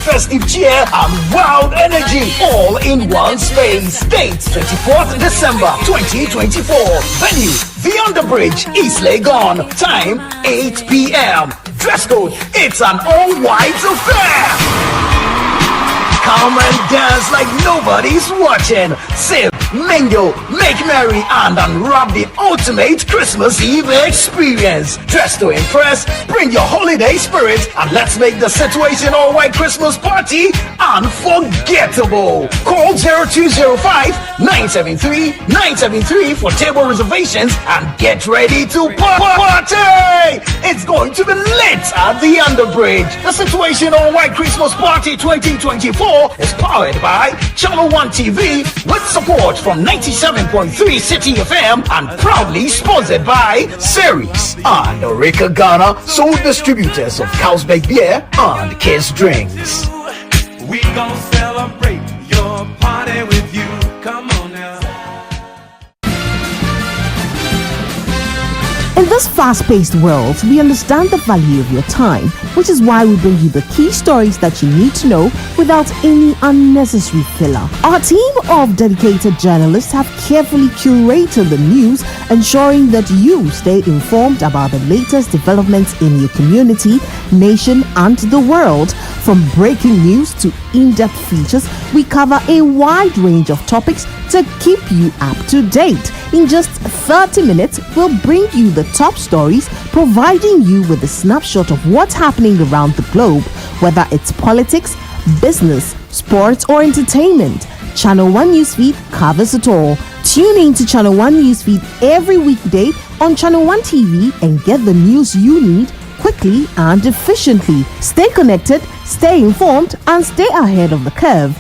Festive cheer and wild energy all in one space. Date 24th December 2024. Venue The Underbridge, East Legon. Time 8 p.m. Dress code, it's an all-white affair. Come and dance like nobody's watching. Sip, mingle, make merry, and unwrap the ultimate Christmas Eve experience. Dress to impress, bring your holiday spirit, and let's make the situation all-white Christmas party unforgettable. Call 0205-973-973 for table reservations and get ready to party. It's going to be lit at the Underbridge. The Situation All-White Christmas Party 2024 is powered by Channel 1 TV with support from 97.3 City FM and proudly sponsored by Ceres and Orica Ghana, sole distributors of Carlsberg beer and Kiss drinks. We gon' celebrate your party with you. Come on now. In this fast-paced world, we understand the value of your time, which is why we bring you the key stories that you need to know without any unnecessary filler. Our team of dedicated journalists have carefully curated the news, ensuring that you stay informed about the latest developments in your community, nation, and the world. From breaking news to in-depth features, we cover a wide range of topics to keep you up to date. In just 30 minutes, we'll bring you the top stories, providing you with a snapshot of what's happening around the globe, whether it's politics, business, sports, or entertainment. Channel 1 Newsfeed covers it all. Tune in to Channel 1 Newsfeed every weekday on Channel 1 TV and get the news you need quickly and efficiently. Stay connected, stay informed, and stay ahead of the curve.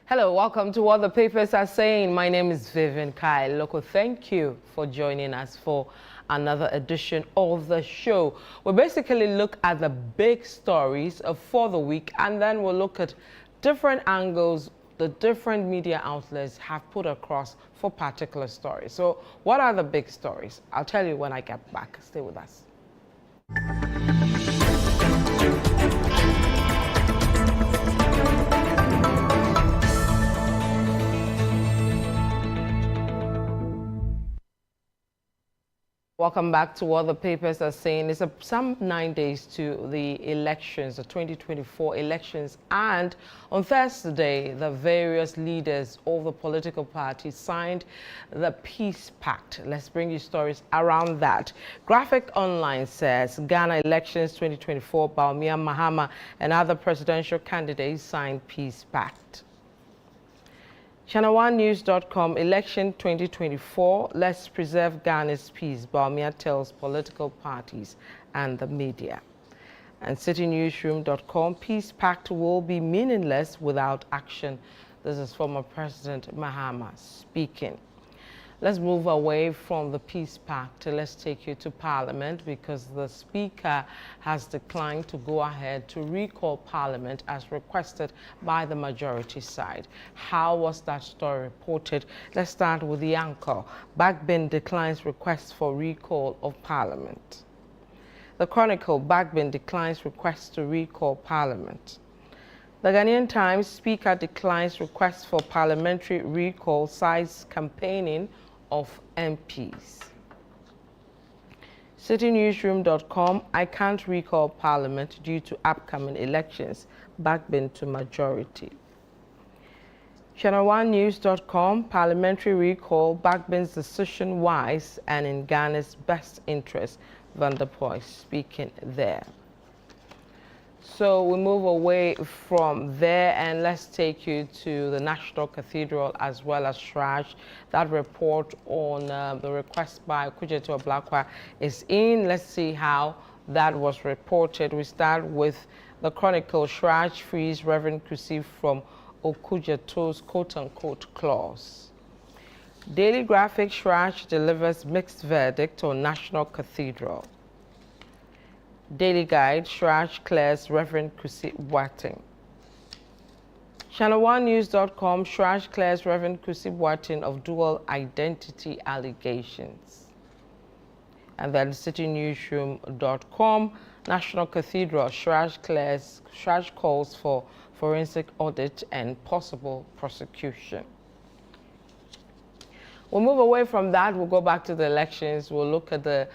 Hello, welcome to What the Papers Are Saying. My name is Vivian Kai Lokko. Thank you for joining us for another edition of the show. We'll basically look at the big stories for the week, and then we'll look at different angles the different media outlets have put across for particular stories. So what are the big stories? I'll tell you when I get back. Stay with us. Welcome back to What the Papers Are Saying. It's some 9 days to the elections, the 2024 elections, and on Thursday, the various leaders of the political parties signed the Peace Pact. Let's bring you stories around that. Graphic Online says Ghana elections 2024, Bawumia Mahama and other presidential candidates signed Peace Pact. Channel1news.com, election 2024, let's preserve Ghana's peace, Bawumia tells political parties and the media. And citynewsroom.com, peace pact will be meaningless without action. This is former President Mahama speaking. Let's move away from the Peace Pact. Let's take you to Parliament because the Speaker has declined to go ahead to recall Parliament as requested by the majority side. How was that story reported? Let's start with the anchor. Bagbin declines request for recall of Parliament. The Chronicle, Bagbin declines request to recall Parliament. The Ghanaian Times, Speaker declines request for parliamentary recall, cites campaigning of MPs. Citynewsroom.com, I can't recall Parliament due to upcoming elections, Bagbin to majority. Channel1news.com, parliamentary recall, Bagbin's decision wise and in Ghana's best interest, Van der Poel speaking there. So we move away from there and let's take you to the National Cathedral as well as Shraj. That report on the request by Kujeto Oblakwa is in. Let's see how that was reported. We start with the Chronicle. Shraj frees Reverend Kusi from Okujeto's quote-unquote clause. Daily Graphic. Shraj delivers mixed verdict on National Cathedral. Daily Guide. Shraj clears Reverend Kusi Boateng. Channel1news.com. Shraj clears Reverend Kusi Boateng of dual identity allegations. And then citynewsroom.com. National Cathedral. Shraj calls for forensic audit and possible prosecution. We'll move away from that. We'll go back to the elections. We'll look at the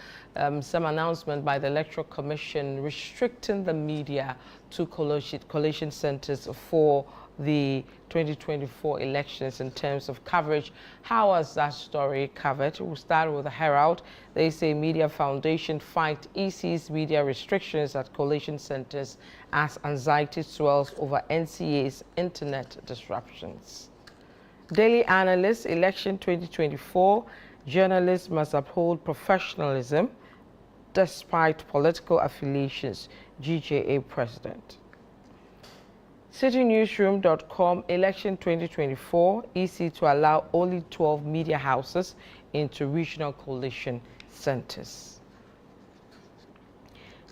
some announcement by the Electoral Commission restricting the media to collation centers for the 2024 elections in terms of coverage. How was that story covered? We'll start with the Herald. They say Media Foundation fight EC's media restrictions at collation centers as anxiety swells over NCA's internet disruptions. Daily Analyst. Election 2024. Journalists must uphold professionalism despite political affiliations. GJA President. Citynewsroom.com. Election 2024. EC to allow only 12 media houses into regional coalition centers.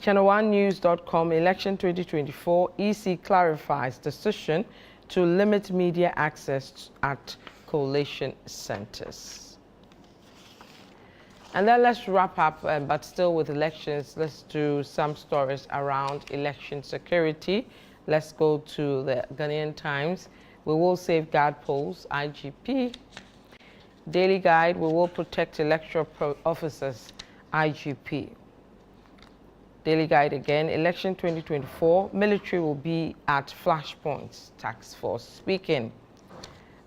Channel1news.com. Election 2024. EC clarifies decision to limit media access at coalition centers. And then let's wrap up, but still with elections, let's do some stories around election security. Let's go to the Ghanaian Times. We will safeguard polls, IGP. Daily Guide. We will protect electoral officers, IGP. Daily Guide again. Election 2024. Military will be at flashpoints. Task Force speaking.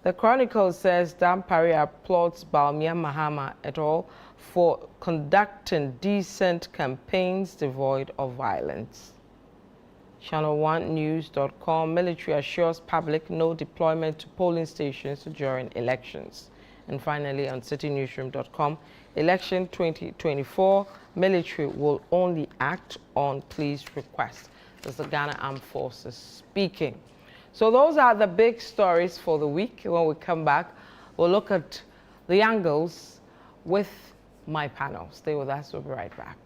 The Chronicle says Dampari applauds Bawumia Mahama et al. For conducting decent campaigns devoid of violence. Channel1news.com. Military assures public no deployment to polling stations during elections. And finally on citynewsroom.com. Election 2024. Military will only act on police request. That's the Ghana Armed Forces speaking. So those are the big stories for the week. When we come back, we'll look at the angles with my panel. Stay with us. We'll be right back.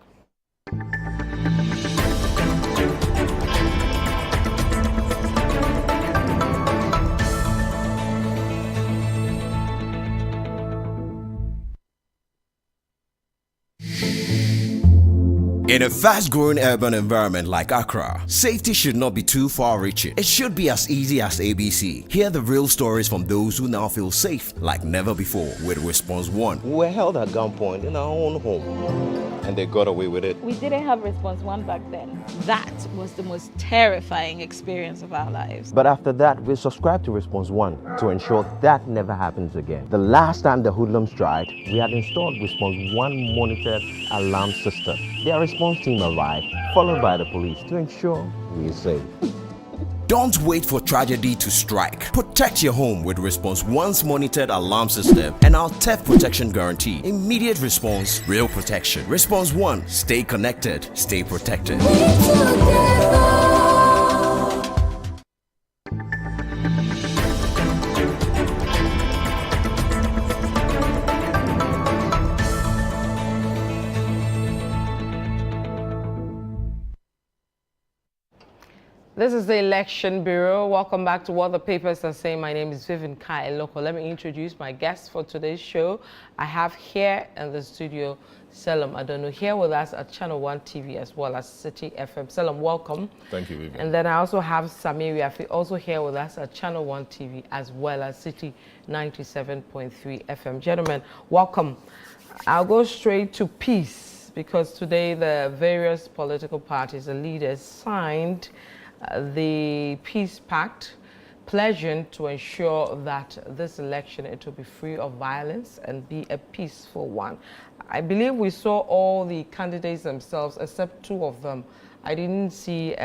In a fast-growing urban environment like Accra, safety should not be too far-reaching. It should be as easy as ABC. Hear the real stories from those who now feel safe like never before with Response 1. We were held at gunpoint in our own home, and they got away with it. We didn't have Response 1 back then. That was the most terrifying experience of our lives. But after that, we subscribed to Response 1 to ensure that never happens again. The last time the hoodlums tried, we had installed Response 1 monitored alarm system. Their response team arrived, followed by the police, to ensure we are safe. Don't wait for tragedy to strike. Protect your home with Response 1's monitored alarm system and our theft protection guarantee. Immediate response, real protection. Response 1. Stay connected, stay protected. This is the Election Bureau. Welcome back to What the Papers Are Saying. My name is Vivian Kai Lokko. Let me introduce my guest for today's show. I have here in the studio Selim Adonu, here with us at Channel 1 TV as well as City FM. Selim, welcome. Thank you, Vivian. And then I also have Samir Yafi, also here with us at Channel 1 TV as well as City 97.3 FM. Gentlemen, welcome. I'll go straight to peace because today the various political parties and leaders signed the Peace Pact, pledging to ensure that this election, it will be free of violence and be a peaceful one. I believe we saw all the candidates themselves, except two of them. I didn't see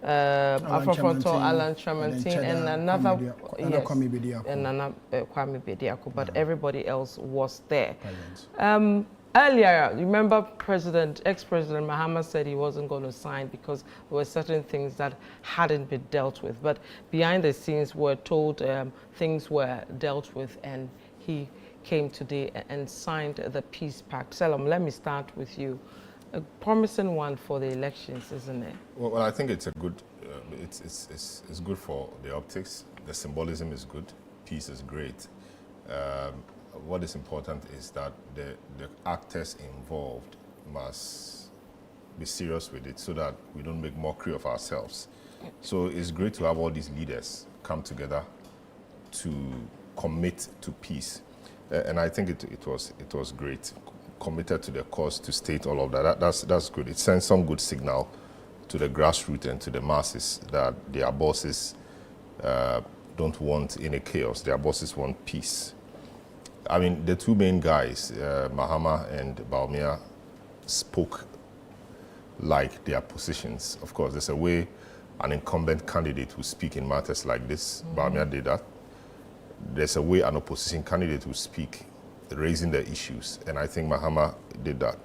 Afrofonto, Alan Tramontaine, and another, Kwame Bediako. and another Kwame Bediako, but everybody else was there. Earlier, remember ex-President Mahama said he wasn't going to sign because there were certain things that hadn't been dealt with. But behind the scenes, we're told things were dealt with, and he came today and signed the Peace Pact. Selam, let me start with you. A promising one for the elections, isn't it? Well, I think it's a good. It's good for the optics. The symbolism is good. Peace is great. What is important is that the actors involved must be serious with it so that we don't make mockery of ourselves. So it's great to have all these leaders come together to commit to peace. And I think it was great. Committed to the cause, to state all of that. That's good. It sends some good signal to the grassroots and to the masses that their bosses don't want any chaos. Their bosses want peace. I mean, the two main guys, Mahama and Bawumia, spoke like their positions. Of course, there's a way an incumbent candidate will speak in matters like this. Bawumia did that. There's a way an opposition candidate will speak, raising the issues, and I think Mahama did that.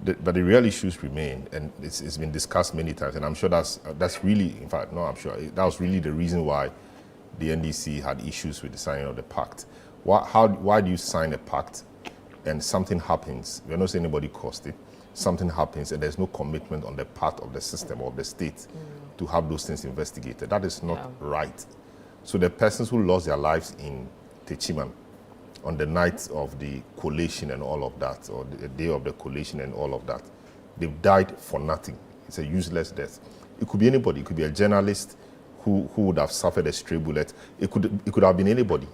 But the real issues remain, and it's been discussed many times, and I'm sure that's really, in fact, no, I'm sure, that was really the reason why the NDC had issues with the signing of the pact. Why do you sign a pact and something happens? We're not saying anybody caused it. Something happens and there's no commitment on the part of the system or of the state to have those things investigated. That is not right. So the persons who lost their lives in Techiman on the night of the collation and all of that, or the day of the collation and all of that, they've died for nothing. It's a useless death. It could be anybody. It could be a journalist who would have suffered a stray bullet. It could have been anybody,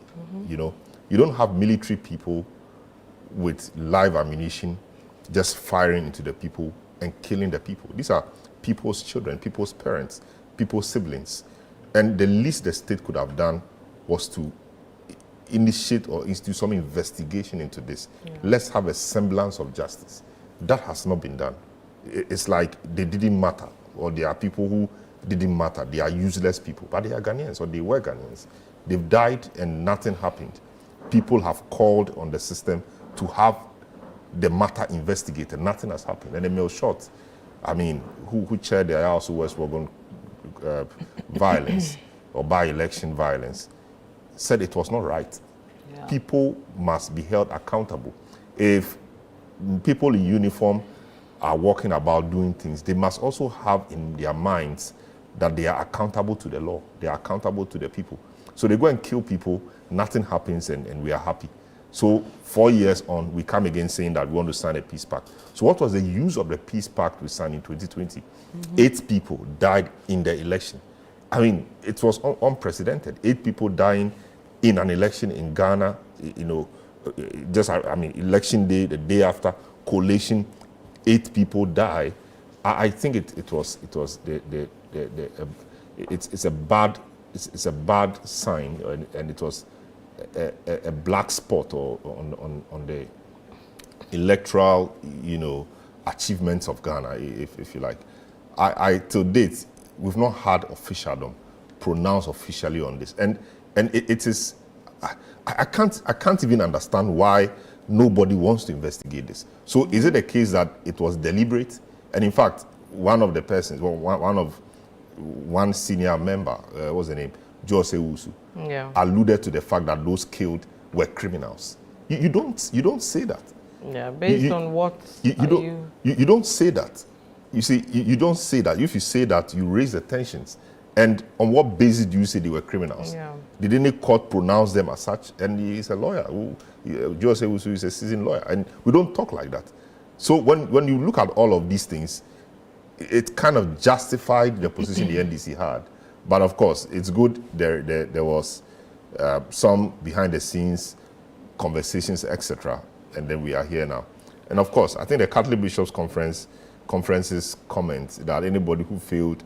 you know. You don't have military people with live ammunition just firing into the people and killing the people. These are people's children, people's parents, people's siblings. And the least the state could have done was to initiate or institute some investigation into this. Let's have a semblance of justice. That has not been done. It's like they didn't matter, or there are people who didn't matter. They are useless people, but they are Ghanaians, or they were Ghanaians. They've died and nothing happened. People have called on the system to have the matter investigated. Nothing has happened. And Emil Short, I mean, who chaired the House West Wagon violence or by-election violence, said it was not right. People must be held accountable. If people in uniform are walking about doing things, they must also have in their minds that they are accountable to the law. They are accountable to the people. So they go and kill people, nothing happens, and we are happy. So 4 years on, we come again saying that we want to sign a peace pact. So what was the use of the peace pact we signed in 2020? 8 people died in the election. I mean, it was unprecedented. 8 people dying in an election in Ghana, you know, election day, the day after, collation, 8 people die. I think it's a bad sign, and it was a black spot on the electoral, you know, achievements of Ghana, if you like. I till date, we've not had officialdom pronounced officially on this, and it is. I can't even understand why nobody wants to investigate this. So is it a case that it was deliberate? And in fact, one of the persons, one senior member, what's the name, Jose Usu, alluded to the fact that those killed were criminals. You don't say that. Yeah, based on what you don't say that. You see, you don't say that. If you say that, you raise the tensions. And on what basis do you say they were criminals? Did any court pronounce them as such? And he's a lawyer. Jose Usu is a seasoned lawyer. And we don't talk like that. So when you look at all of these things, it kind of justified the position the NDC had. But of course, it's good there was some behind the scenes conversations, etc. And then we are here now. And of course, I think the Catholic Bishops' Conference's comment that anybody who failed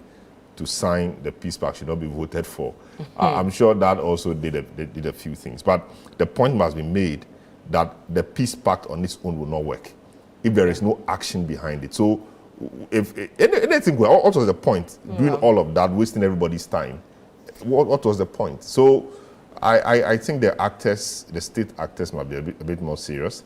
to sign the peace pact should not be voted for. I'm sure that also did a few things. But the point must be made that the peace pact on its own will not work if there is no action behind it. So if anything, what was the point doing all of that, wasting everybody's time? What was the point? So I think the actors, the state actors, must be a bit more serious.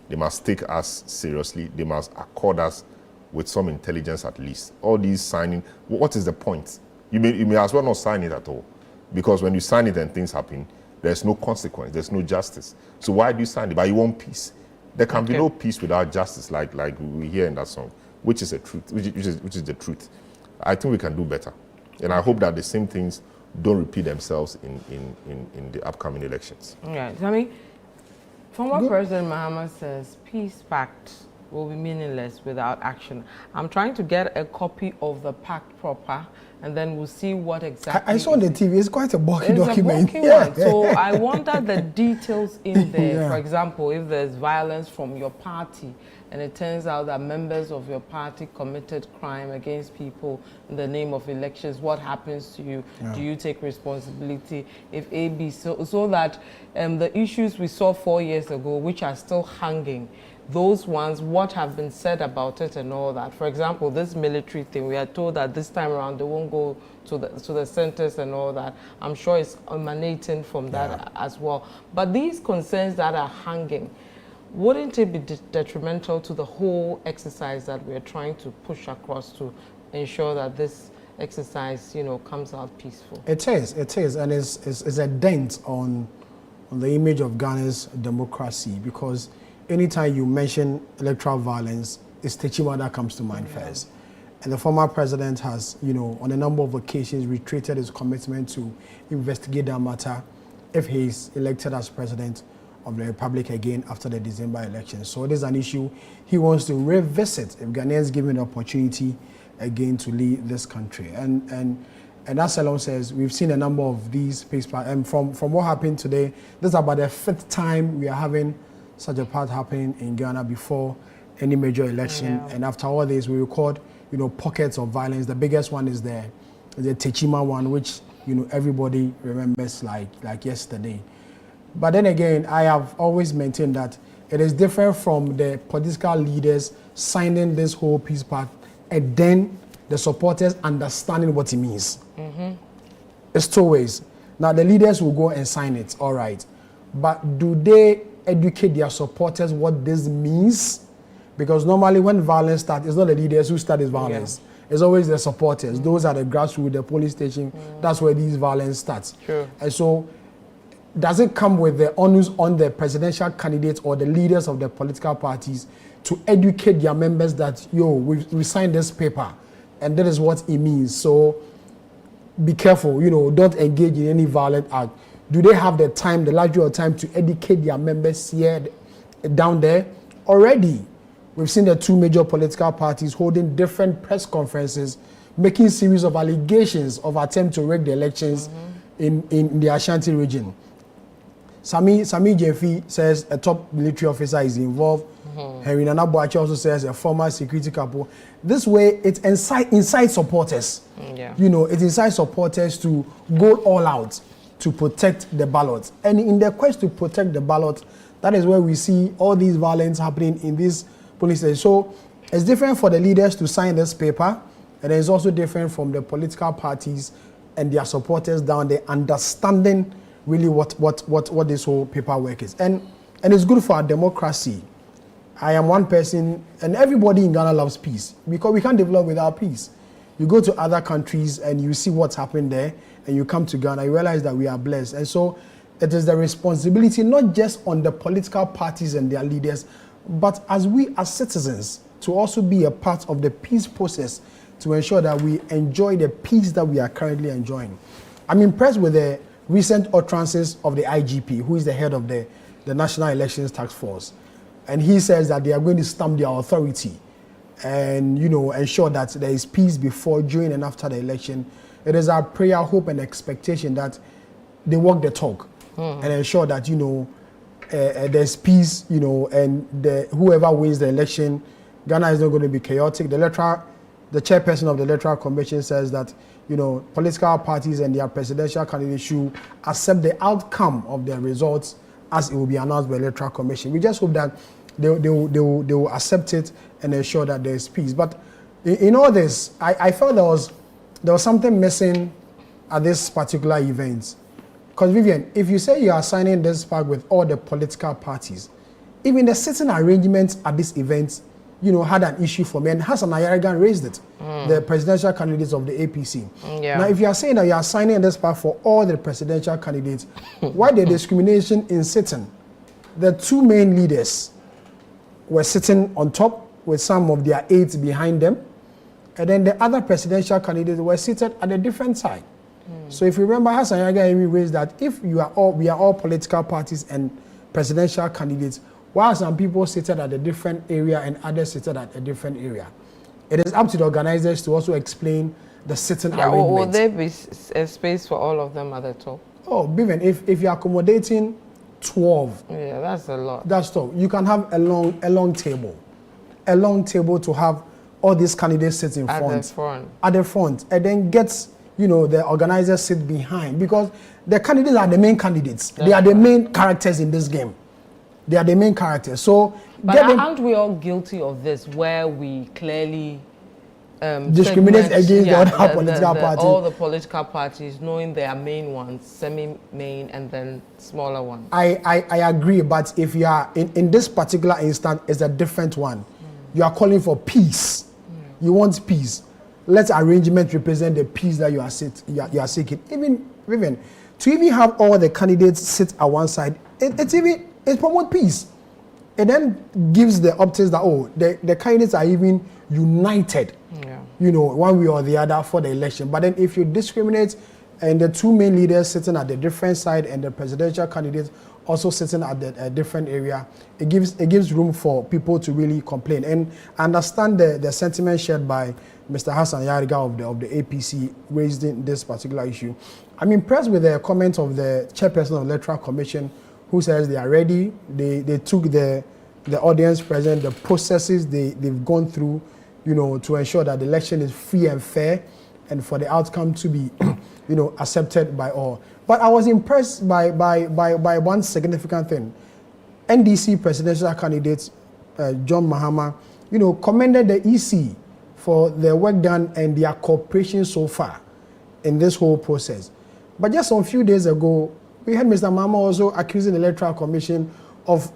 They must take us seriously. They must accord us with some intelligence at least. All these signing, what is the point? You may as well not sign it at all, because when you sign it and things happen, there's no consequence, there's no justice. So why do you sign it? But you want peace. There can be no peace without justice, like we hear in that song, which is the truth. Which is the truth. I think we can do better, and I hope that the same things don't repeat themselves in the upcoming elections. Right. I mean, former President Mahama says peace pact will be meaningless without action. I'm trying to get a copy of the pact proper, and then we'll see what exactly. I saw on the TV. It's quite a bulky document. It's a bulky one. So I wonder the details in there. Yeah. For example, if there's violence from your party, and it turns out that members of your party committed crime against people in the name of elections, what happens to you? Yeah. Do you take responsibility? If AB, so that the issues we saw 4 years ago, which are still hanging, those ones, what have been said about it and all that. For example, this military thing, we are told that this time around they won't go to the centers and all that. I'm sure it's emanating from that as well. But these concerns that are hanging, wouldn't it be detrimental to the whole exercise that we're trying to push across to ensure that this exercise, comes out peaceful? It is, and it's a dent on the image of Ghana's democracy, because anytime you mention electoral violence, it's Techima that comes to mind first. And the former president has, on a number of occasions reiterated his commitment to investigate that matter if he is elected as president of the Republic again after the December election. So it is an issue he wants to revisit if Ghanaians given the opportunity again to lead this country. And as Salon says, we've seen a number of these peace parties. And from what happened today, this is about the 5th time we are having such a part happening in Ghana before any major election. Yeah. And after all this, we record, pockets of violence. The biggest one is the Techima one, which, everybody remembers like yesterday. But then again, I have always maintained that it is different from the political leaders signing this whole peace pact and then the supporters understanding what it means. It's two ways. Now, the leaders will go and sign it, all right. But do they educate their supporters what this means? Because normally when violence starts, it's not the leaders who start this violence. Yeah. It's always the supporters. Those are the grassroots, the police station. That's where these violence starts. Sure. And so, does it come with the onus on the presidential candidates or the leaders of the political parties to educate their members that, we signed this paper and that is what it means. So be careful, don't engage in any violent act. Do they have the time, the luxury of time to educate their members here, down there? Already, we've seen the two major political parties holding different press conferences, making series of allegations of attempt to rig the elections in the Ashanti region. Sami Jefi says a top military officer is involved. Henry Nana Boachi also says a former security couple. This way, it incites supporters. It incites supporters to go all out to protect the ballot. And in the quest to protect the ballot, that is where we see all these violence happening in these police stations. So it's different for the leaders to sign this paper, and it's also different from the political parties and their supporters down there understanding really what this whole paperwork is. And it's good for our democracy. I am one person, and everybody in Ghana loves peace, because we can't develop without peace. You go to other countries and you see what's happened there, and you come to Ghana, you realize that we are blessed. And so it is the responsibility not just on the political parties and their leaders, but as we as citizens to also be a part of the peace process to ensure that we enjoy the peace that we are currently enjoying. I'm impressed with the recent utterances of the IGP, who is the head of the National Elections Task Force. And he says that they are going to stamp their authority and, ensure that there is peace before, during, and after the election. It is our prayer, hope, and expectation that they walk the talk and ensure that, there's peace, and whoever wins the election, Ghana is not going to be chaotic. The chairperson of the Electoral Commission says that, political parties and their presidential candidates should accept the outcome of their results as it will be announced by the Electoral Commission. We just hope that they will accept it and ensure that there is peace. But In all this, I felt there was something missing at this particular event. Because Vivian, if you say you are signing this pact with all the political parties, even the sitting arrangements at this event, had an issue for me. And Hassan Ayarigan raised it, the presidential candidates of the APC. Yeah. Now, if you are saying that you are signing this pact for all the presidential candidates, why the discrimination in sitting? The two main leaders were sitting on top with some of their aides behind them, and then the other presidential candidates were seated at a different side. So if you remember, Hassan Ayarigan raised that if we are all political parties and presidential candidates, while some people seated at a different area and others seated at a different area, it is up to the organizers to also explain the sitting arrangement. Will there be a space for all of them at the top? Oh, Vivian, if you're accommodating 12, yeah, that's a lot. That's tough. You can have a long table to have all these candidates sit in front. At the front, and then get the organizers sit behind, because the candidates are the main candidates. They are the main characters in this game. They are the main characters. So, but aren't we all guilty of this, where we clearly discriminate against the other political parties? All the political parties, knowing their main ones, semi-main, and then smaller ones. I agree, but if you are in this particular instance, it's a different one. You are calling for peace. You want peace. Let arrangement represent the peace that you are seeking. Even to have all the candidates sit at one side, it promotes peace. It then gives the optics that the candidates are even united, one way or the other for the election. But then if you discriminate and the two main leaders sitting at the different side and the presidential candidates also sitting at a different area, it gives room for people to really complain. And I understand the sentiment shared by Mr. Hassan Ayarigan of the APC raising this particular issue. I'm impressed with the comment of the chairperson of the Electoral Commission, who says they are ready. They took the audience present, the processes they've gone through, to ensure that the election is free and fair, and for the outcome to be, accepted by all. But I was impressed by one significant thing. NDC presidential candidate John Mahama, commended the EC for their work done and their cooperation so far in this whole process. But just a few days ago, we had Mr. Mahama also accusing the Electoral Commission of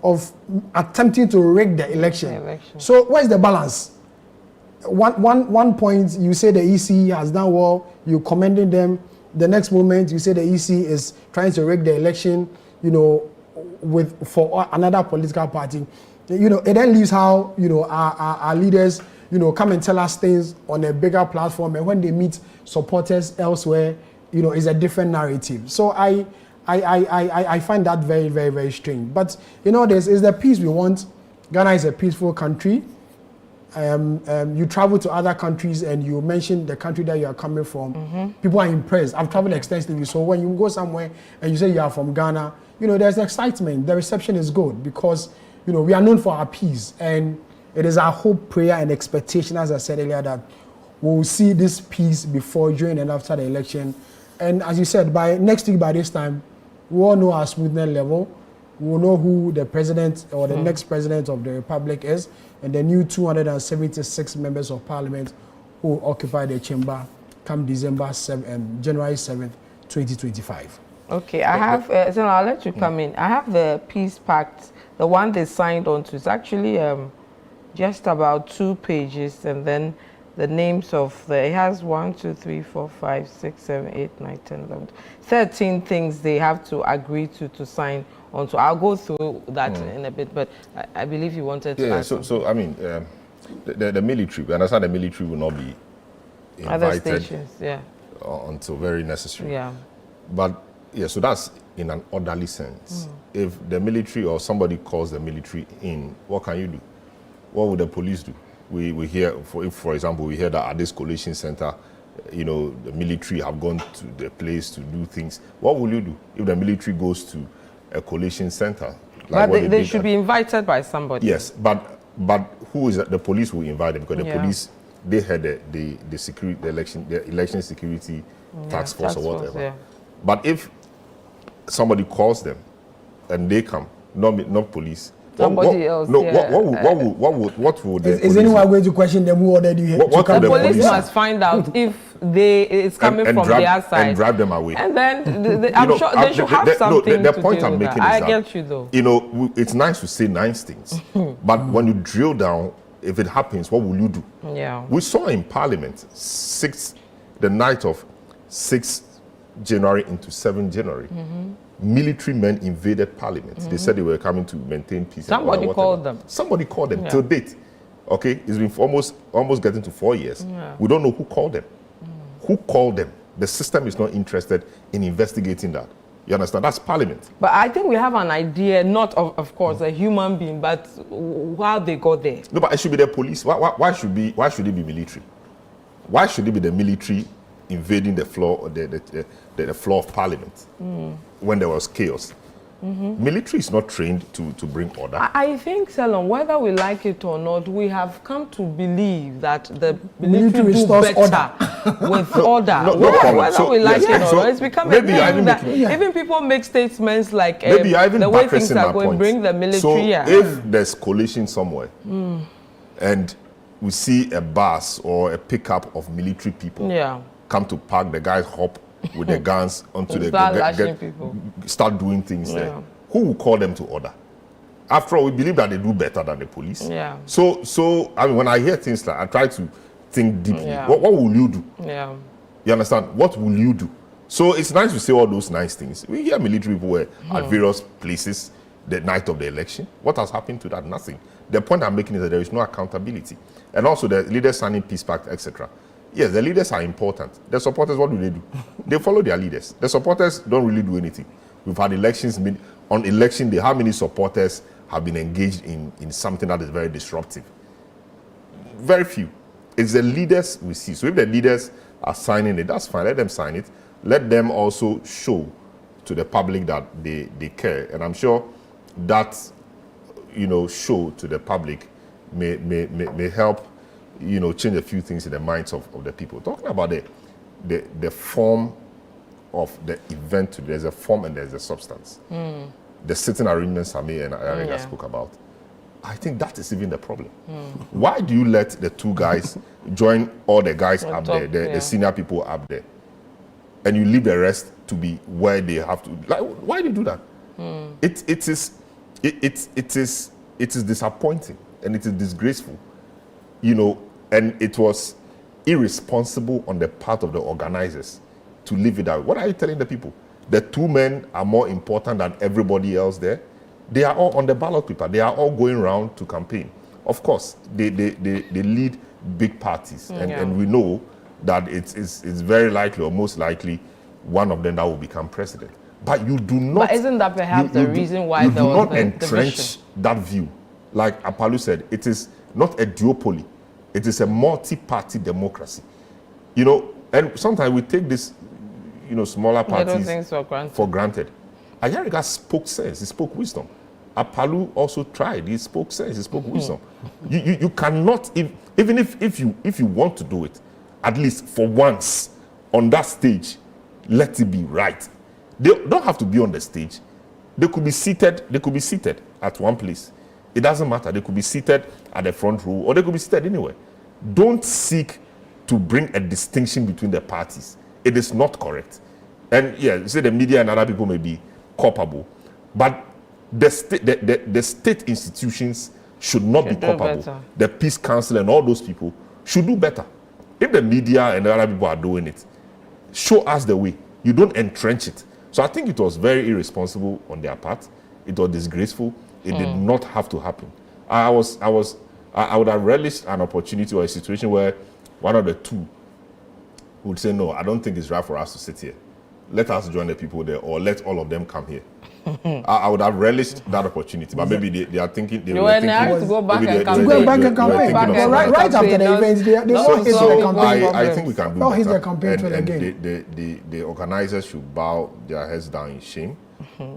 attempting to rig the election. So where's the balance? One point, you say the EC has done well, you commending them. The next moment, you say the EC is trying to rig the election, for another political party. It then leaves how, our leaders, come and tell us things on a bigger platform, and when they meet supporters elsewhere, it's a different narrative. So I find that very, very, very strange. But this is the peace we want. Ghana is a peaceful country. You travel to other countries and you mention the country that you are coming from. People are impressed. I've traveled extensively, so when you go somewhere and you say you are from Ghana, there's excitement. The reception is good because we are known for our peace, and it is our hope, prayer, and expectation, as I said earlier, that we will see this peace before, during, and after the election. And as you said, by next week, by this time, we all know our smoothness level. We will know who the president or the next president of the Republic is, and the new 276 members of Parliament who will occupy the chamber come January 7th, 2025. Okay, I have, so I'll let you come in. I have the Peace Pact, the one they signed on to. It's actually just about 2 pages, and then the names of it has 1, 2, 3, 4, 5, 6, 7, 8, 9, 10, 11, 13 things they have to agree to sign on to. I'll go through that in a bit, but I believe you wanted to ask. So I mean, the military, we understand the military will not be invited other stations, until very necessary. Yeah. But so that's in an orderly sense. If the military or somebody calls the military in, what can you do? What would the police do? We hear, for example, we hear that at this collation center, the military have gone to the place to do things. What will you do if the military goes to a collation center? Like but they should be invited by somebody. Yes, but who is it? The police will invite them, because the police, they had the security, the election security task force or whatever. Yeah. But if somebody calls them and they come, not police, somebody else. No, yeah. what would the Is police anyone do? going to question them who ordered you here? What to would come? the Police police must find out if it's coming and from drive, their side and drive them away. And then I'm sure they should have something the to point do I'm with making that. is I that, get you though. you know, it's nice to say nice things, but when you drill down, if it happens, what will you do? Yeah. We saw in Parliament the night of 6th January into 7th January. Military men invaded Parliament. They said they were coming to maintain peace. Somebody called them. Somebody called them. Yeah. Till date, okay, it's been almost getting to 4 years. Yeah. We don't know who called them. Who called them? The system is not interested in investigating that. You understand? That's Parliament. But I think we have an idea, not of course a human being, but how they got there. No, but it should be the police. Why should it be military? Why should it be the military invading the floor, the floor of Parliament when there was chaos? Military is not trained to bring order. I think, Selon, whether we like it or not, we have come to believe that the military do restores better with order. no Whether problem. So, we like yes, it or so not, it's become a maybe I thing even that make- even people make statements like Maybe I even the way buttress things in are my going, point. bring the military So here. if there's coalition somewhere and we see a bus or a pickup of military people Yeah. come to park, the guys hop with the guns onto the Start lashing people. start doing things there. Yeah. Who will call them to order? After all, we believe that they do better than the police. Yeah. So I mean, when I hear things like, I try to think deeply. Yeah. What will you do? Yeah. You understand? What will you do? So it's nice to say all those nice things. We hear military people were at various places the night of the election. What has happened to that? Nothing. The point I'm making is that there is no accountability. And also the leaders signing peace pact, etc. Yes, the leaders are important. The supporters, what do? They follow their leaders. The supporters don't really do anything. We've had elections. On election day, how many supporters have been engaged in something that is very disruptive? Very few. It's the leaders we see. So if the leaders are signing it, that's fine. Let them sign it. Let them also show to the public that they care. And I'm sure that, show to the public may help, change a few things in the minds of the people. Talking about the form of the event today, there's a form and there's a substance. The sitting arrangements Sami and Ariga spoke about. I think that is even the problem. Why do you let the two guys join all the guys up there, the senior people up there, and you leave the rest to be where they have to? Like, why do you do that? It is disappointing and it is disgraceful, and it was irresponsible on the part of the organizers to leave it that way. What are you telling the people? The two men are more important than everybody else there. They are all on the ballot paper. They are all going around to campaign. Of course, they lead big parties, and we know that it's very likely or most likely one of them that will become president. But you do not. But isn't that perhaps the reason why you there do was not the entrench division? that view? Like Apalu said, it is not a duopoly. It is a multi-party democracy. And sometimes we take this, smaller parties for granted. Ayariga spoke sense. He spoke wisdom. Apalu also tried. He spoke sense. He spoke wisdom. You cannot, even if you want to do it, at least for once on that stage, let it be right. They don't have to be on the stage. They could be seated. They could be seated at one place. It doesn't matter. They could be seated at the front row, or they could be seated anywhere. Don't seek to bring a distinction between the parties. It is not correct. And yeah, you say the media and other people may be culpable, but the state institutions should not be culpable. Better. The Peace Council and all those people should do better. If the media and the other people are doing it, show us the way. You don't entrench it. So I think it was very irresponsible on their part. It was disgraceful. It did not have to happen. I would have relished an opportunity or a situation where one of the two would say, no, I don't think it's right for us to sit here. Let us join the people there, or let all of them come here. I would have relished that opportunity, but maybe they are thinking they were thinking to go back maybe and they- campaign. they- Go back they- and they were campaign. thinking of Well, something. right after the Campaign, events, they not all hit so the much. campaign. I think we can do Oh, better. he's the campaign and trail and again. the organizers should bow their heads down in shame.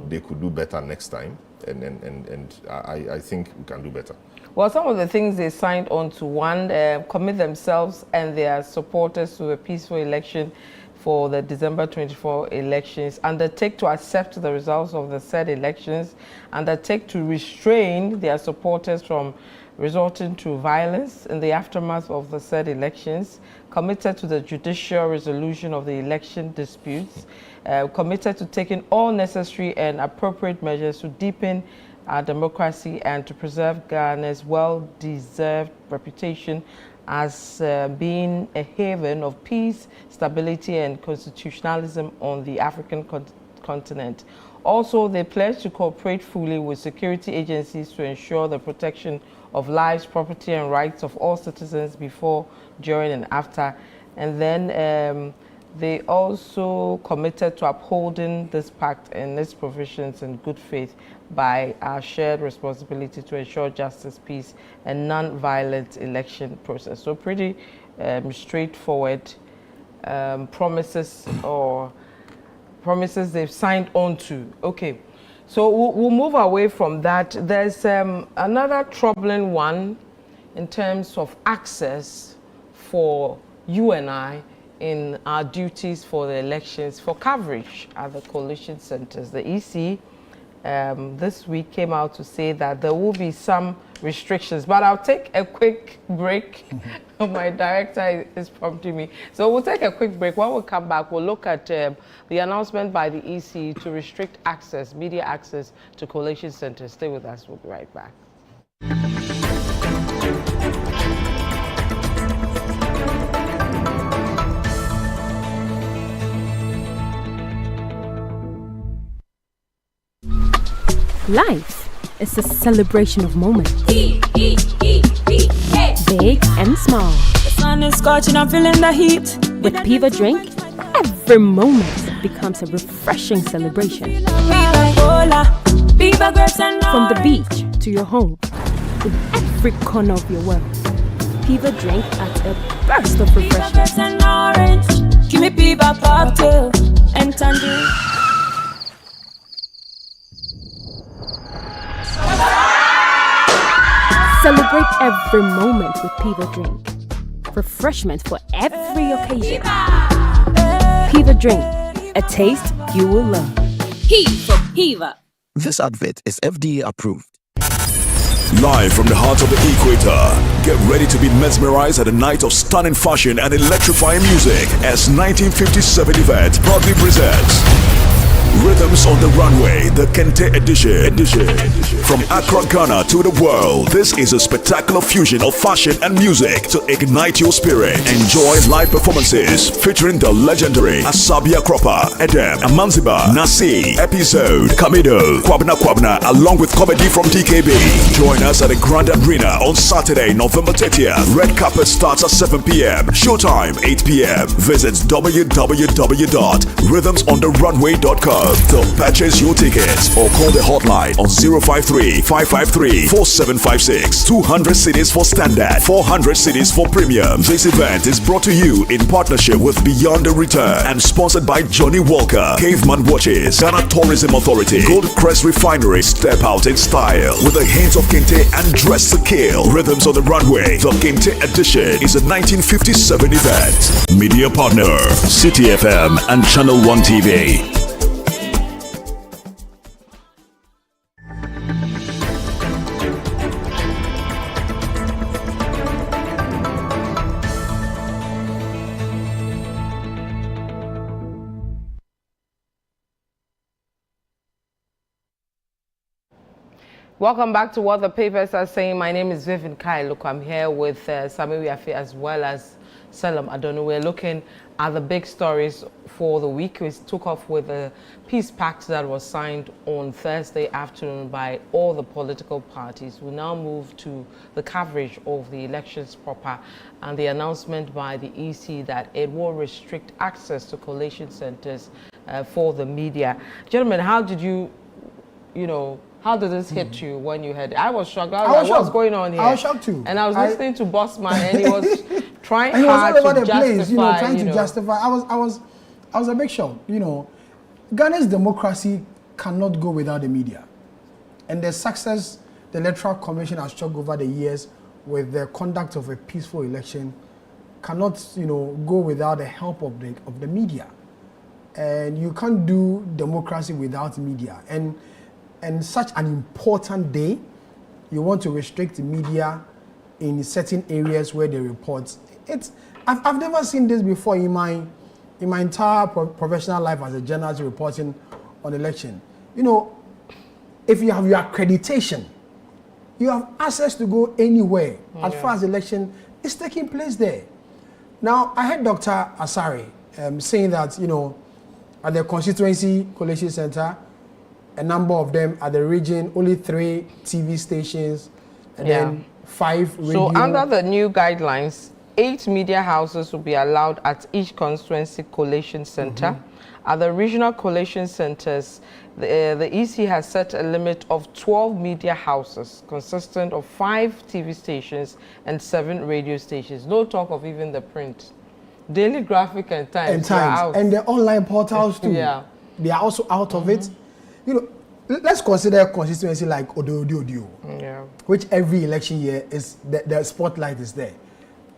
They could do better next time, and I think we can do better. Well, some of the things they signed on to: one, commit themselves and their supporters to a peaceful election for the December 24 elections, undertake to accept the results of the said elections, undertake to restrain their supporters from resorting to violence in the aftermath of the said elections, committed to the judicial resolution of the election disputes, committed to taking all necessary and appropriate measures to deepen our democracy and to preserve Ghana's well-deserved reputation as being a haven of peace, stability, and constitutionalism on the African continent. Also, they pledge to cooperate fully with security agencies to ensure the protection of lives, property, and rights of all citizens before, during, and after. And then they also committed to upholding this pact and its provisions in good faith by our shared responsibility to ensure justice, peace, and non-violent election process. So pretty straightforward promises they've signed on to. Okay, so we'll move away from that. There's another troubling one in terms of access for you and I in our duties for the elections, for coverage at the coalition centers. The EC this week came out to say that there will be some restrictions, but I'll take a quick break. My director is prompting me. So we'll take a quick break. When we come back, we'll look at the announcement by the EC to restrict access, media access to coalition centers. Stay with us, we'll be right back. Life is a celebration of moments. Big and small. The sun is scorching, I'm feeling the heat. With Piva Drink, every moment becomes a refreshing celebration. From the beach to your home, in every corner of your world. Piva Drink adds a burst of refreshment. Give me Piva cocktail and tangerine. Celebrate every moment with Piva Drink. Refreshment for every occasion. Piva Drink, a taste you will love. P for Piva. This advert is FDA approved. Live from the heart of the equator, get ready to be mesmerized at a night of stunning fashion and electrifying music as 1957 event proudly presents Rhythms on the Runway, the Kente edition. From Accra, Ghana to the world, this is a spectacular fusion of fashion and music to ignite your spirit. Enjoy live performances featuring the legendary Asabia Kropper, Edem, Amanziba, Nasi, Episode, Kamido, Kwabna, along with comedy from DKB. Join us at the Grand Arena on Saturday, November 30th. Red carpet starts at 7 p.m. Showtime 8 p.m. Visit www.rhythmsontherunway.com to purchase your tickets or call the hotline on 053-553-4756. 200 cities for standard, 400 cities for premium. This event is brought to you in partnership with Beyond the Return and sponsored by Johnny Walker, Caveman Watches, Ghana Tourism Authority, Gold Crest Refinery. Step out in style with a hint of Kente and dress to kill. Rhythms on the Runway, the Kente edition is a 1957 event. Media partner, City FM and Channel 1 TV. Welcome back to What the Papers Are Saying. My name is Vivian Kai Lokko. I'm here with Sami Wiafe as well as Selim Adonu. We're looking at the big stories for the week. We took off with a peace pact that was signed on Thursday afternoon by all the political parties. We now move to the coverage of the elections proper and the announcement by the EC that it will restrict access to collation centers for the media. Gentlemen, how did how did this hit you when you heard it? I was shocked. I was like, what's going on here? I was shocked too. And I was listening to Bossman, and he was trying and he hard was all over to the justify. place, trying to justify. I was a big shock. Ghana's democracy cannot go without the media, and the success the Electoral Commission has struck over the years with the conduct of a peaceful election cannot, go without the help of the media, and you can't do democracy without media. And such an important day, you want to restrict the media in certain areas where they report. I've never seen this before in my entire professional life as a journalist reporting on election. If you have your accreditation, you have access to go anywhere as far as election is taking place there. Now, I heard Dr. Asari saying that, at the Constituency Collation Center, a number of them at the region, only 3 TV stations, and then 5 radio. So under the new guidelines, 8 media houses will be allowed at each constituency collation center. At the regional collation centers, the EC has set a limit of 12 media houses consistent of 5 TV stations and 7 radio stations. No talk of even the print. Daily Graphic and Times. And the online portals too. They are also out of it. Let's consider a constituency like Odio, which every election year is the spotlight is there.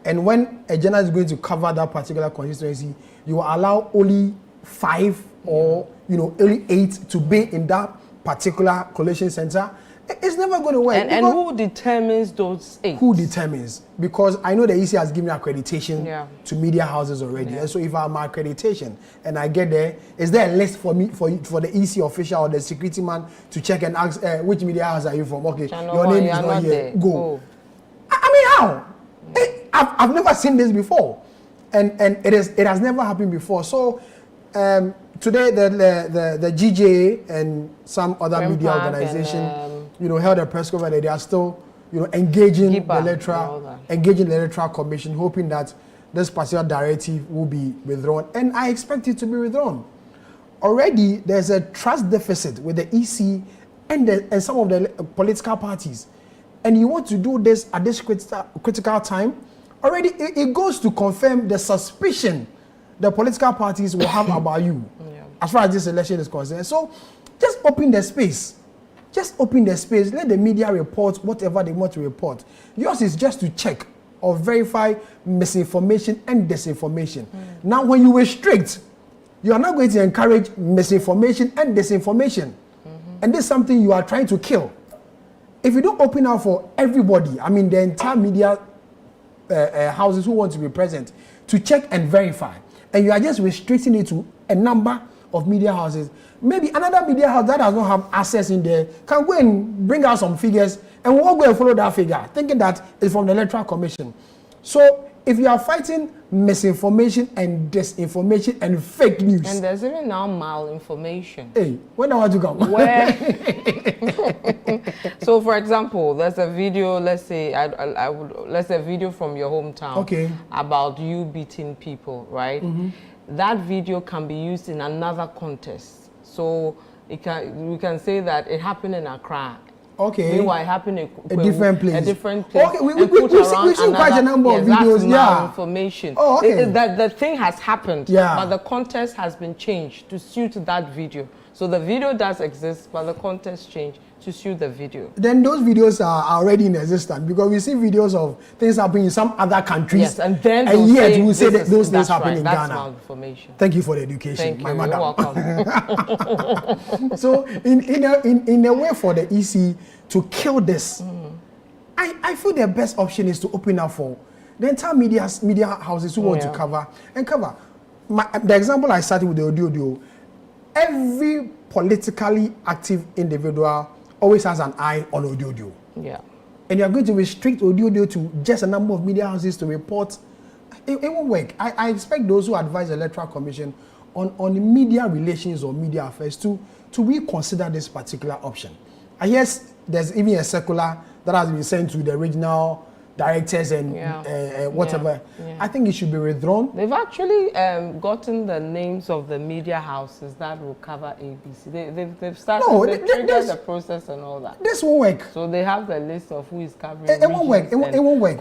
And when a journalist is going to cover that particular constituency, you will allow only 5 or only 8 to be in that particular collation center. It's never going to work. And who determines those 8? Who determines? Because I know the EC has given accreditation to media houses already. And so if I have my accreditation and I get there, is there a list for me for the EC official or the security man to check and ask which media house are you from? Okay, your name is not here. Go. I mean, how? I've never seen this before, and it has never happened before. So today the GJA and some other media organization held a press conference. They are still engaging the electoral commission, hoping that this particular directive will be withdrawn, and I expect it to be withdrawn. Already there's a trust deficit with the EC and some of the political parties, and you want to do this at this critical time. Already it goes to confirm the suspicion the political parties will have about you as far as this election is concerned. So just open the space. Let the media report whatever they want to report. Yours is just to check or verify misinformation and disinformation. Now, when you restrict, you are not going to encourage misinformation and disinformation. And this is something you are trying to kill. If you don't open up for everybody, I mean the entire media houses who want to be present, to check and verify, and you are just restricting it to a number of media houses, maybe another media house that does not have access in there can go and bring out some figures, and we'll go and follow that figure, thinking that it's from the Electoral Commission. So if you are fighting misinformation and disinformation and fake news, and there's even now malinformation. Hey, when I want to come? Where? So, for example, there's a video. Let's say let's say a video from your hometown, about you beating people, right? That video can be used in another contest. So we can say that it happened in Accra. Meanwhile, it happened in a different place. A different place. We've seen quite a number of videos. Information. That the thing has happened, but the contest has been changed to suit that video. So the video does exist, but the contest changed to suit the video. Then those videos are already in existence, because we see videos of things happening in some other countries. Yes, and then yet we say that those things happen in that's Ghana. Malinformation. Thank you for the education, Thank my you. madam. You're welcome. So in a way for the EC to kill this, I feel the best option is to open up for the entire media houses who want to cover. The example I started with the audio, every politically active individual always has an eye on audio. And you are going to restrict audio to just a number of media houses to report. It won't work. I expect those who advise the Electoral Commission on media relations or media affairs to reconsider this particular option. I guess there's even a circular that has been sent to the regional directors and whatever. I think it should be withdrawn. They've actually gotten the names of the media houses that will cover ABC. They've started. They've triggered the process and all that. This won't work. So they have the list of who is covering. It won't work. It won't work.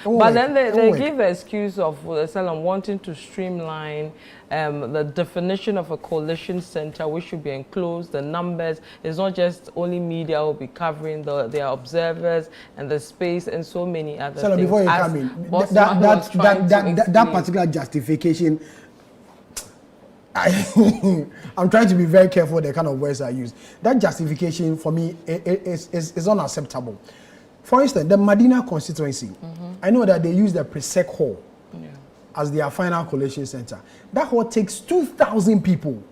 But then they give the excuse of wanting to streamline the definition of a coalition center, which should be enclosed. The numbers is not just only media will be covering. Their observers and the space and so many many other So things. before you As come in, Boss Man was trying to that explain. particular justification, I'm trying to be very careful with the kind of words I use. That justification for me is unacceptable. For instance, the Medina constituency, I know that they use the Presec Hall as their final collation center. That hall takes 2,000 people.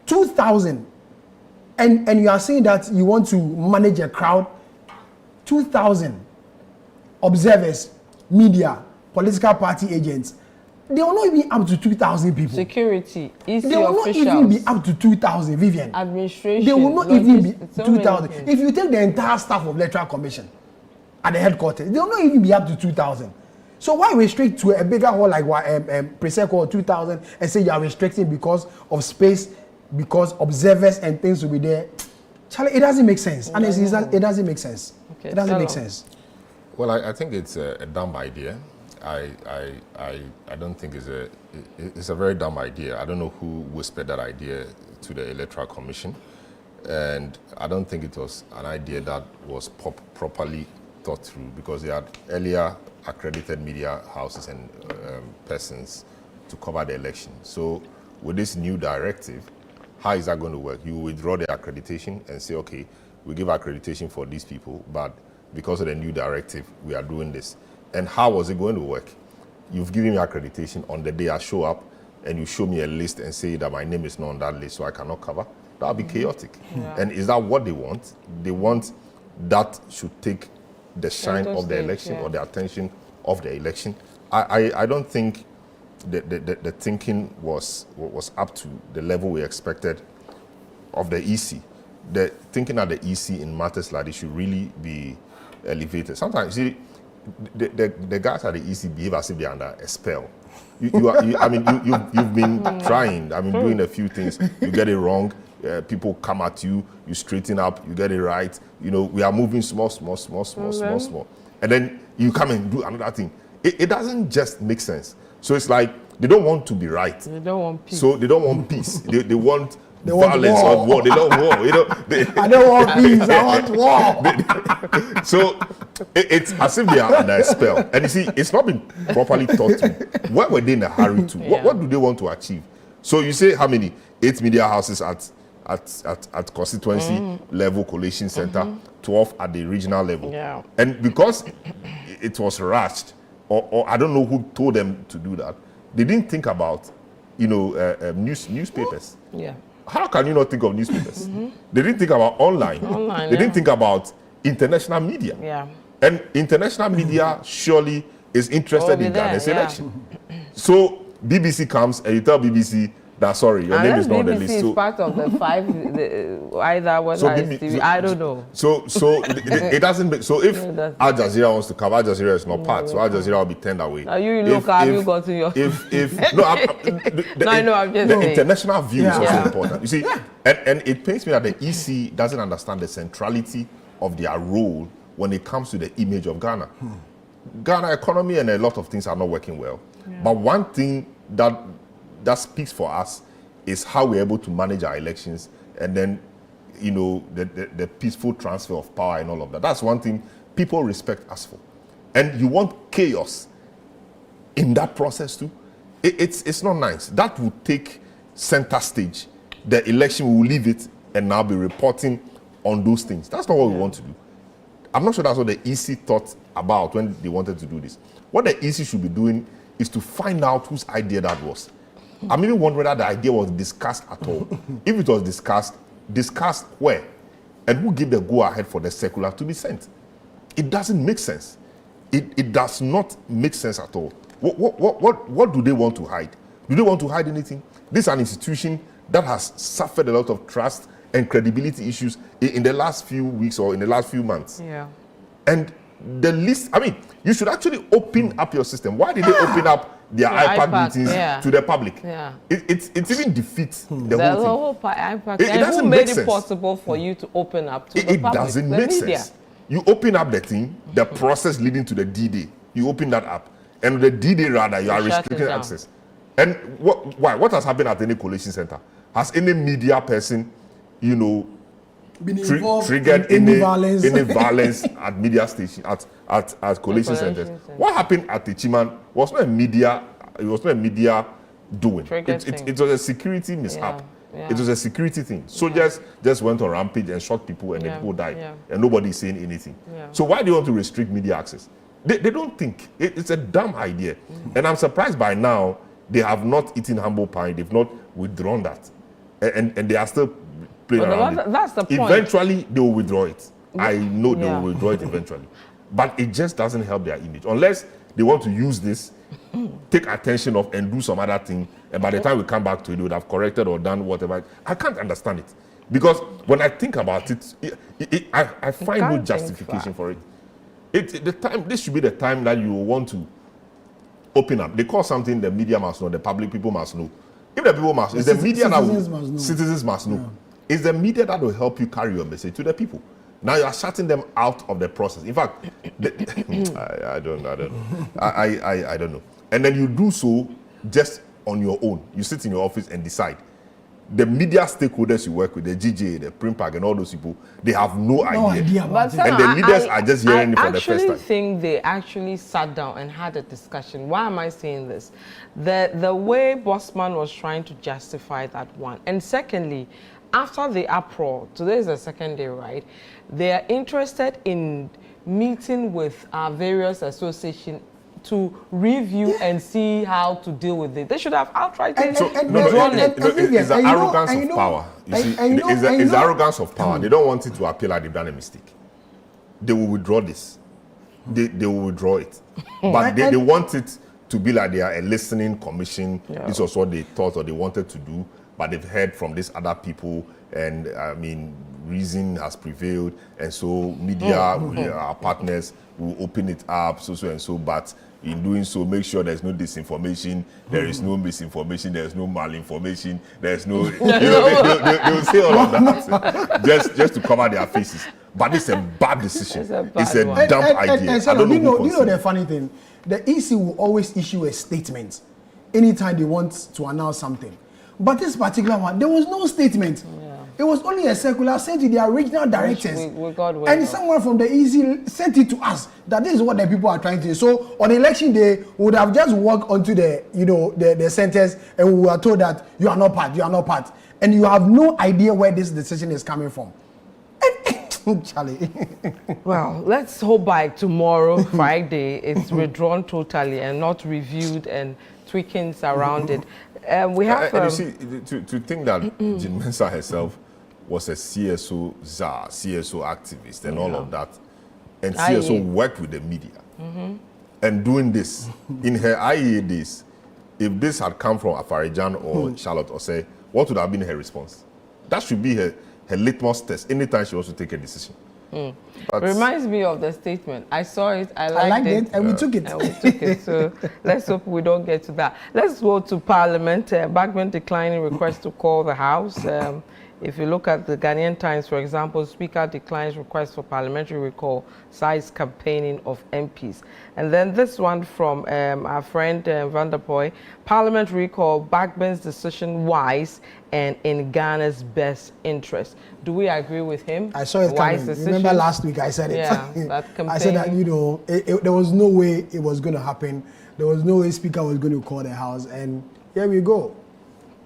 2,000. And you are saying that you want to manage a crowd. 2,000 observers, media, political party agents. They will not even be up to 2,000 people. Security, EC they will officials. not even be up to 2,000, Vivian. Administration. They will not even be so 2,000. If you take the entire staff of Electoral Commission at the headquarters, they will not even be up to 2,000. So why restrict to a bigger hall like Presec Hall 2,000 and say you are restricting because of space, because observers and things will be there? Charlie, it doesn't make sense. And it doesn't make sense. Okay, it doesn't make sense. Well, I think it's a dumb idea. I don't think it's a very dumb idea. I don't know who whispered that idea to the Electoral Commission, and I don't think it was an idea that was properly thought through, because they had earlier accredited media houses and persons to cover the election. So with this new directive, how is that going to work? You withdraw the accreditation and say, okay, we give accreditation for these people, but because of the new directive, we are doing this. And how was it going to work? You've given me accreditation on the day I show up, and you show me a list and say that my name is not on that list, so I cannot cover. That'll be chaotic. Yeah. And is that what they want? They want that should take the shine of the election or the attention of the election. I don't think the thinking was up to the level we expected of the EC. The thinking at the EC in matters like this should really be elevated. Sometimes, you see, the guys at the EC behave as if they're under a spell. You've been trying, doing a few things. You get it wrong, people come at you, you straighten up, you get it right. We are moving small. And then you come and do another thing. It doesn't just make sense. So it's like they don't want to be right. They don't want peace. So they don't want peace. they want violence or war. They don't war. I don't want peace. I want war. So it's as if they are under a spell. And you see, it's not been properly thought through. What were they in a hurry to? What do they want to achieve? So you say how many? 8 media houses at constituency level collation center, 12 at the regional level. Yeah. And because it was rushed, or I don't know who told them to do that, they didn't think about, newspapers. Yeah. How can you not think of newspapers? They didn't think about online. They didn't think about international media. Yeah. And international media surely is interested in Ghana's election. So BBC comes and you tell BBC that, sorry, your name is not on the list. BBC is part of the 5, either what I don't know. So it doesn't make, so if Al Jazeera wants to come, Al Jazeera is not part, so Al Jazeera will be turned away. Are you local? Have you got to your... I'm just saying. International view is also important. You see, and it pains me that the EC doesn't understand the centrality of their role when it comes to the image of Ghana. Ghana economy and a lot of things are not working well. But one thing that speaks for us is how we're able to manage our elections, and then, the peaceful transfer of power and all of that. That's one thing people respect us for. And you want chaos in that process too? It's not nice. That would take center stage. The election, we will leave it and now be reporting on those things. That's not what we want to do. I'm not sure that's what the EC thought about when they wanted to do this. What the EC should be doing is to find out whose idea that was. I'm even wondering whether the idea was discussed at all. If it was discussed where? And who gave the go-ahead for the circular to be sent? It doesn't make sense. It does not make sense at all. What do they want to hide? Do they want to hide anything? This is an institution that has suffered a lot of trust and credibility issues in the last few weeks or in the last few months. Yeah. And the least, you should actually open up your system. Why did they open up their iPad meetings to the public? Yeah. It even defeats the whole thing. iPad. It doesn't make sense. Who made it possible for you to open up to the public? It doesn't make sense. You open up the thing, the process leading to the D-Day. You open that up. And the D-Day rather, you are restricting access. And why? What has happened at any collation center? Has any media person, been involved triggered in any violence. any violence at media station at collation centers. What happened at the Chiman was not a media. It was not a media doing. It was a security mishap. Yeah. It was a security thing. Soldiers just went on rampage and shot people, and the people died, and nobody is saying anything. So why do you want to restrict media access? They don't think. It's a dumb idea, and I'm surprised by now they have not eaten humble pie. They've not withdrawn that, and they are still playing around it. That's the point. Eventually, they will withdraw it. I know they will withdraw it eventually, but it just doesn't help their image unless they want to use this, take attention off, and do some other thing. And by the time we come back to it, they would have corrected or done whatever. I can't understand it. Because when I think about it, I find no justification for it. This should be the time that you want to open up. They call something the media must know, the public people must know. If the people must, it's the media that citizens must know. Yeah. It's the media that will help you carry your message to the people. Now you are shutting them out of the process. In fact, I don't know. And then you do so just on your own. You sit in your office and decide. The media stakeholders you work with, the GJ, the print pack, and all those people, they have no idea. But and the leaders are just hearing it for the first time. I actually think they actually sat down and had a discussion. Why am I saying this? The way Bossman was trying to justify that one. And secondly, after the uproar, today is the second day, right? They are interested in meeting with our various associations to review and see how to deal with it. They should have outright withdrawn it. It's the arrogance of power. You see, it's the arrogance of power. They don't want it to appear like they've done a mistake. They will withdraw this. They will withdraw it. But they want it to be like they are a listening commission. Yeah. This was what they thought or they wanted to do, but they've heard from these other people, and I mean, reason has prevailed, and so media, our partners, will open it up, so and so, but in doing so, make sure there's no disinformation, there is no misinformation, there's no malinformation, there's no... they will say all of that just to cover their faces. But it's a bad decision. It's a dumb idea. I don't know. You know the funny thing? The EC will always issue a statement anytime they want to announce something. But this particular one, there was no statement. Yeah. It was only a circular sent to the regional directors. And someone from the EC sent it to us that this is what the people are trying to do. So on election day, we would have just walked onto the centers and we were told that you are not part. And you have no idea where this decision is coming from. Charlie. Well, let's hope by tomorrow, Friday, it's withdrawn totally and not reviewed and tweakings around it. We have. And you see, to think that Jean Mensa herself was a CSO czar, CSO activist, and all of that, and CSO worked with the media, and doing this in her IEA days, if this had come from Afarijan or Charlotte Osei, what would have been her response? That should be her litmus test anytime she wants to take a decision. Reminds me of the statement. I saw it, I liked it, and we took it. So let's hope we don't get to that. Let's go to Parliament. Bagman declining request to call the House. If you look at the Ghanaian Times, for example, Speaker declines request for parliamentary recall, sides campaigning of MPs. And then this one from our friend Vanderpoy, Parliament recall, Bagman's decision wise and in Ghana's best interest. Do we agree with him? I saw it coming. Remember last week I said it. Yeah, that campaign. I said that, there was no way it was going to happen. There was no way Speaker was going to call the House. And here we go.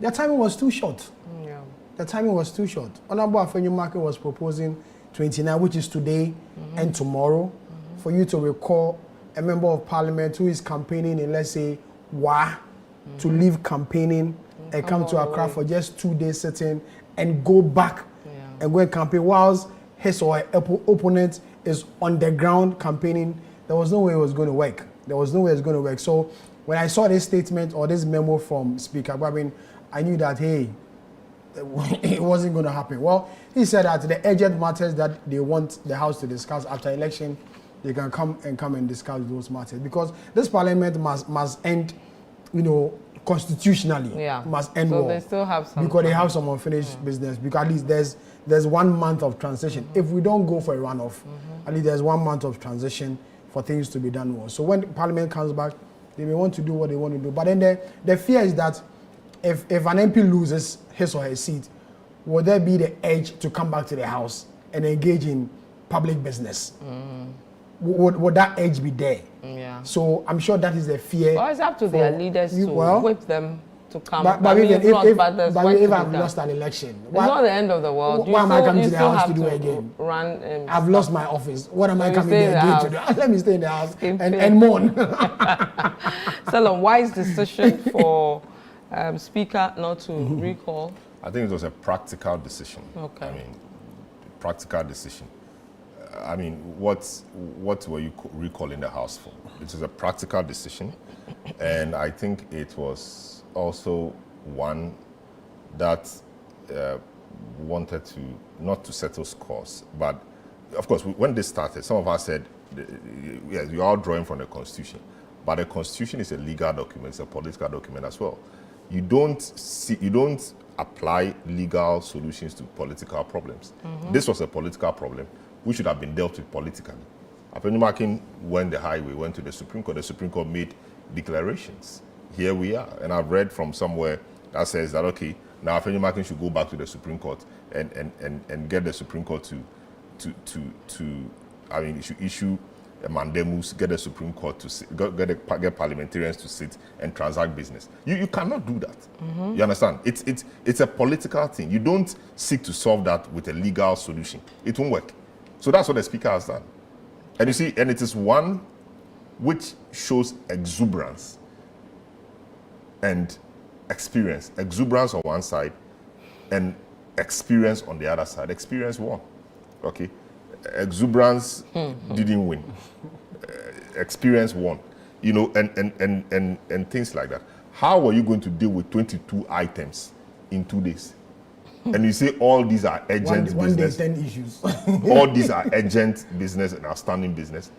The timing was too short. The timing was too short. Honorable Afenyo Market was proposing 29, which is today and tomorrow, for you to recall a member of parliament who is campaigning in, let's say, to leave campaigning and come to Accra for just 2 days sitting and go back and go and campaign whilst his or her opponent is on the ground campaigning. There was no way it was going to work. So when I saw this statement or this memo from Speaker Babin, I knew that, hey, it wasn't going to happen. Well, he said that the urgent matters that they want the House to discuss after election, they can come and discuss those matters, because this parliament must end, constitutionally. Yeah. Must end so they still have some because they have some unfinished business. Because at least there's 1 month of transition. If we don't go for a runoff, at least there's 1 month of transition for things to be done well. So when Parliament comes back, they may want to do what they want to do. But then the fear is that if an MP loses his or her seat, will there be the edge to come back to the house and engage in public business? Would that edge be there? Yeah. So I'm sure that is the fear. Well, it's up to their leaders to whip them to come. But if I've lost an election, it's not the end of the world. Why am I coming to the house to do it again? I've lost my office. What am I coming there again to do? Let me stay in the house and mourn. So, a wise decision for Speaker not to recall. I think it was a practical decision. Okay. I mean, practical decision. I mean, what were you recalling the House for? It was a practical decision, and I think it was also one that wanted to not to settle scores, but of course, when this started, some of us said, yes, we are drawing from the Constitution, but the Constitution is a legal document, it's a political document as well. You don't apply legal solutions to political problems. This was a political problem, which should have been dealt with politically. Afenimakin went the highway, went to the Supreme Court. The Supreme Court made declarations. Here we are. And I've read from somewhere that says that, okay, now Afenimakin should go back to the Supreme Court and get the Supreme Court to it should issue a mandamus, get the Supreme Court to sit, get parliamentarians to sit and transact business. You cannot do that. You understand? It's a political thing. You don't seek to solve that with a legal solution. It won't work. So that's what the Speaker has done. And you see, and it is one which shows exuberance and experience. Exuberance on one side and experience on the other side. Experience won. Okay? Exuberance didn't win. Experience won. You know, and things like that. How are you going to deal with 22 items in 2 days? And you say all these are urgent business. 1 day, 10 issues. All these are urgent business and outstanding business.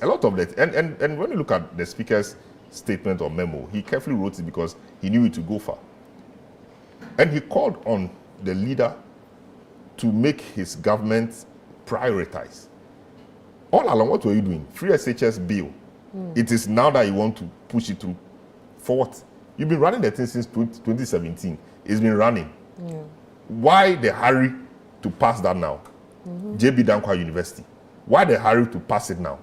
A lot of that. And when you look at the Speaker's statement or memo, he carefully wrote it because he knew it to go far. And he called on the leader to make his government prioritize. All along, what were you doing? Free SHS bill. It is now that you want to push it through. For what? You've been running the thing since 2017. It's been running. Why the hurry to pass that now? JB Dankwa University. Why the hurry to pass it now?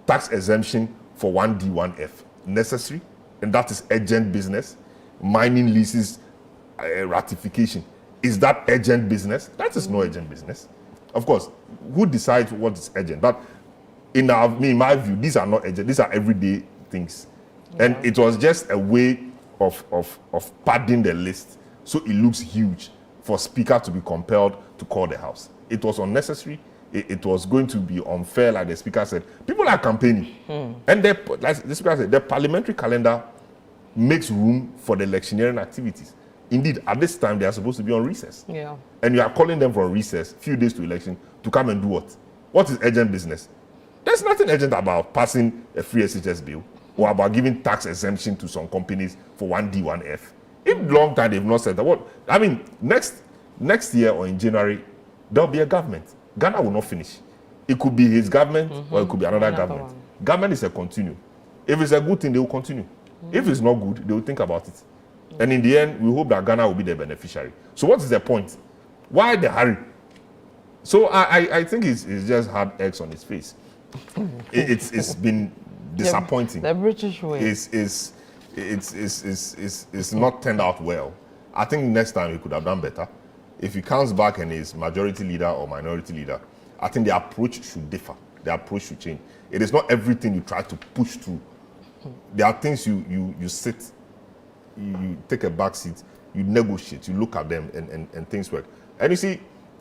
Tax exemption for 1D, 1F. Necessary? And that is urgent business. Mining leases ratification. Is that urgent business? That is no urgent business. Of course, who decides what is urgent? But in my view, these are not urgent. These are everyday things. And it was just a way of padding the list so it looks huge for Speaker to be compelled to call the House. It was unnecessary. It was going to be unfair, like the Speaker said. People are campaigning. And like the Speaker said, the parliamentary calendar makes room for the electioneering activities. Indeed, at this time, they are supposed to be on recess. Yeah. And you are calling them for recess, few days to election, to come and do what? What is urgent business? There's nothing urgent about passing a free SHS bill or about giving tax exemption to some companies for 1D, 1F. In long time, they've not said that. What? I mean, next year or in January, there'll be a government. Ghana will not finish. It could be his government or it could be another government. Government is a continuum. If it's a good thing, they will continue. If it's not good, they will think about it. And in the end, we hope that Ghana will be the beneficiary. So what is the point? Why the hurry? So I think it's just had eggs on his face. It's been disappointing. The British way. It's not turned out well. I think next time he could have done better. If he comes back and is majority leader or minority leader, I think the approach should differ. The approach should change. It is not everything you try to push through. There are things you sit, you take a back seat, you negotiate, you look at them and things work. And you see,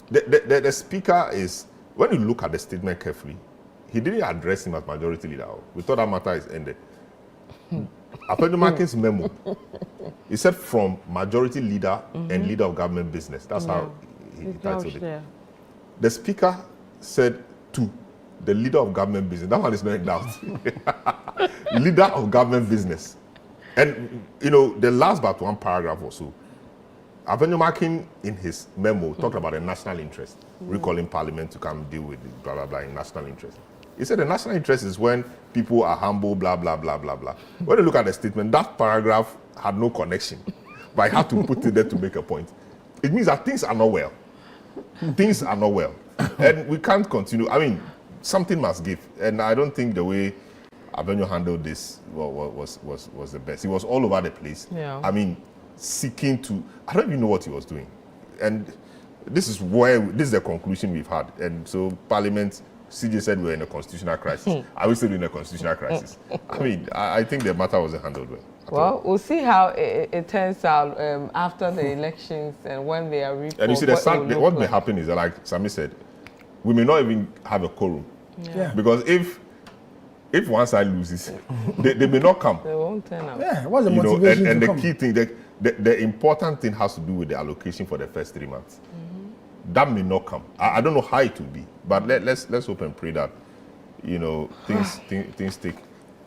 the Speaker is, when you look at the statement carefully, he didn't address him as majority leader. We thought that matter is ended. Afenimakin's memo, he said from majority leader and leader of government business. That's how he titled it. The Speaker said to the leader of government business. That one is not in doubt. Leader of government business. And, you know, the last but one paragraph or so, Afenimakin in his memo talked about the national interest, recalling Parliament to come deal with it, blah, blah, blah, in national interest. He said the national interest is when people are humble, blah, blah, blah, blah, blah. When you look at the statement, that paragraph had no connection, but I had to put it there to make a point. it means that things are not well. Things are not well. And we can't continue. I mean, something must give. And I don't think the way Abenyo handled this was the best. He was all over the place. Yeah. I mean, seeking to, I don't even know what he was doing. And this is the conclusion we've had. And so Parliament, CJ said we're in a constitutional crisis. Are we still in a constitutional crisis? I mean, I think the matter wasn't handled well. Well, we'll see how it turns out after the elections and when they are recalled. And you see, what may happen is that, like Sammy said, we may not even have a quorum. Yeah. Because if one side loses, they may not come. They won't turn up. Yeah, what's the motivation and to the come? key thing, the important thing has to do with the allocation for the first 3 months. That may not come. I don't know how it will be, but let's hope and pray that, things take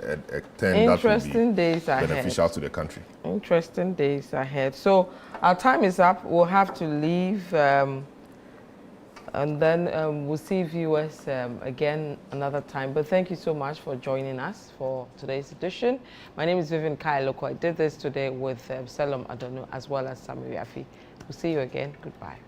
a turn that will be days beneficial ahead. to the country. Interesting days ahead. So our time is up. We'll have to leave, and then we'll see viewers again another time. But thank you so much for joining us for today's edition. My name is Vivian Kai Lokko. I did this today with Selom Adonu as well as Sammy Yafi. We'll see you again. Goodbye.